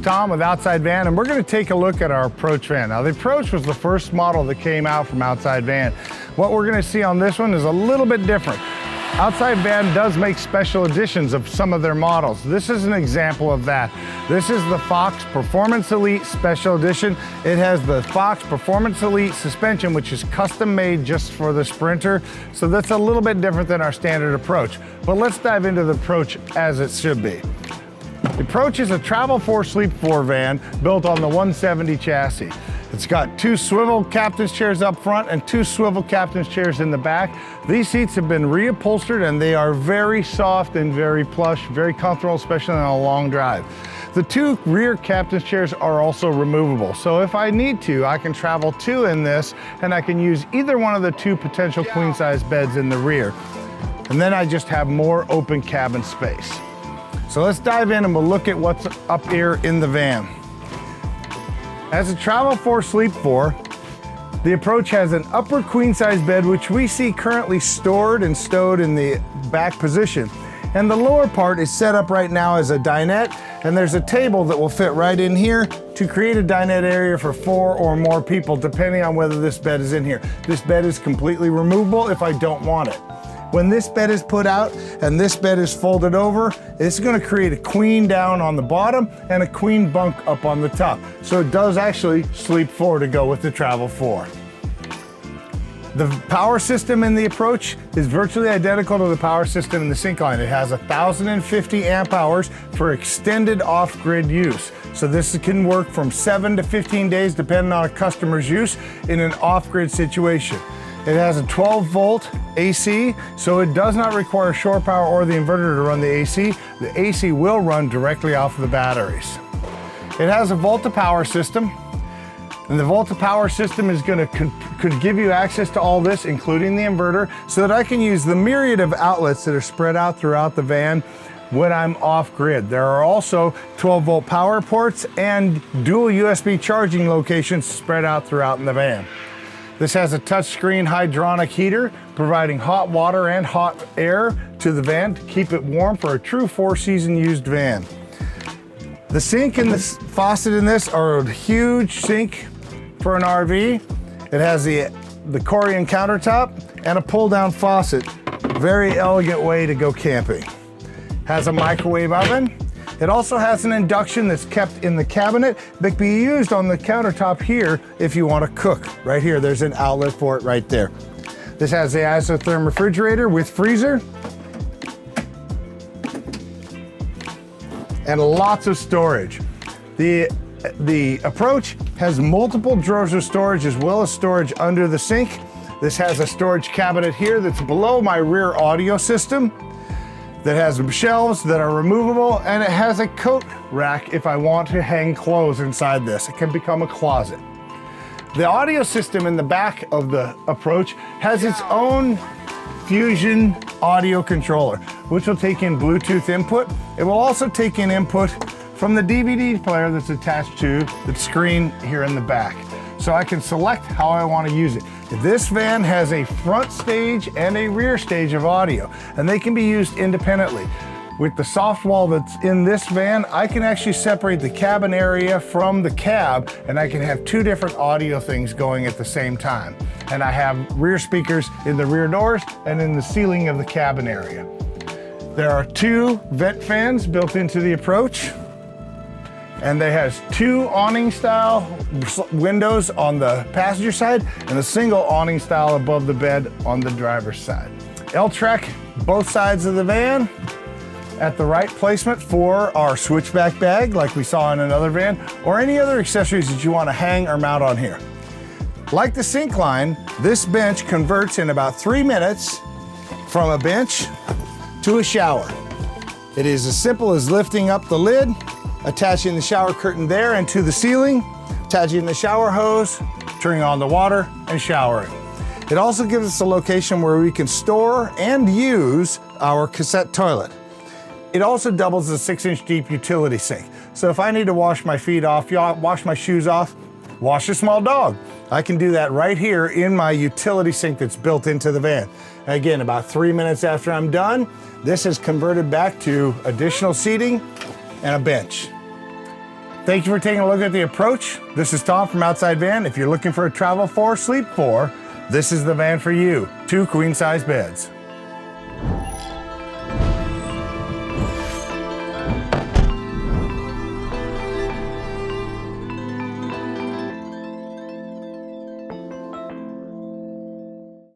Tom with Outside Van, and we're going to take a look at our Approach van. Now, the Approach was the first model that came out from Outside Van. What we're going to see on this one is a little bit different. Outside Van does make special editions of some of their models. This is an example of that. This is the Fox Performance Elite Special Edition. It has the Fox Performance Elite suspension, which is custom made just for the Sprinter. So that's a little bit different than our standard Approach. But let's dive into the Approach as it should be. The Approach is a Travel 4 Sleep 4 van built on the 170 chassis. It's got 2 swivel captain's chairs up front and 2 swivel captain's chairs in the back. These seats have been reupholstered and they are very soft and very plush, very comfortable, especially on a long drive. The 2 rear captain's chairs are also removable. So if I need to, I can travel 2 in this and I can use either one of the 2 potential queen size beds in the rear. And then I just have more open cabin space. So let's dive in and we'll look at what's up here in the van. As a Travel 4 Sleep 4, the Approach has an upper queen size bed, which we see currently stored and stowed in the back position. And the lower part is set up right now as a dinette, and there's a table that will fit right in here to create a dinette area for 4 or more people, depending on whether this bed is in here. This bed is completely removable if I don't want it. When this bed is put out and this bed is folded over, it's going to create a queen down on the bottom and a queen bunk up on the top. So it does actually sleep 4 to go with the Travel 4. The power system in the Approach is virtually identical to the power system in the Syncline. It has 1,050 amp hours for extended off-grid use. So this can work from 7 to 15 days depending on a customer's use in an off-grid situation. It has a 12-volt AC, so it does not require shore power or the inverter to run the AC. The AC will run directly off of the batteries. It has a Volta power system, and the Volta power system is going to could give you access to all this, including the inverter, so that I can use the myriad of outlets that are spread out throughout the van when I'm off-grid. There are also 12-volt power ports and dual USB charging locations spread out throughout in the van. This has a touchscreen hydronic heater, providing hot water and hot air to the van to keep it warm for a true 4-season used van. The sink and the faucet in this are a huge sink for an RV. It has the Corian countertop and a pull-down faucet. Very elegant way to go camping. Has a microwave oven. It also has an induction that's kept in the cabinet that can be used on the countertop here if you want to cook. Right here, there's an outlet for it right there. This has the isotherm refrigerator with freezer. And lots of storage. The Approach has multiple drawers of storage as well as storage under the sink. This has a storage cabinet here that's below my rear audio system, that has shelves that are removable, and it has a coat rack if I want to hang clothes inside this. It can become a closet. The audio system in the back of the Approach has its own Fusion audio controller, which will take in Bluetooth input. It will also take in input from the DVD player that's attached to the screen here in the back. So I can select how I want to use it. This van has a front stage and a rear stage of audio, and they can be used independently. With the soft wall that's in this van, I can actually separate the cabin area from the cab, and I can have 2 different audio things going at the same time. And I have rear speakers in the rear doors and in the ceiling of the cabin area. There are 2 vent fans built into the Approach, and it has 2 awning style windows on the passenger side and a single awning style above the bed on the driver's side. L-Track both sides of the van at the right placement for our switchback bag like we saw in another van, or any other accessories that you want to hang or mount on here. Like the Syncline, this bench converts in about 3 minutes from a bench to a shower. It is as simple as lifting up the lid, attaching the shower curtain there and to the ceiling, attaching the shower hose, turning on the water, and showering. It also gives us a location where we can store and use our cassette toilet. It also doubles as a 6-inch deep utility sink. So if I need to wash my feet off, wash my shoes off, wash a small dog, I can do that right here in my utility sink that's built into the van. Again, about 3 minutes after I'm done, this is converted back to additional seating and a bench. Thank you for taking a look at the Approach. This is Tom from Outside Van. If you're looking for a travel 4, sleep 4, this is the van for you. 2 queen size beds.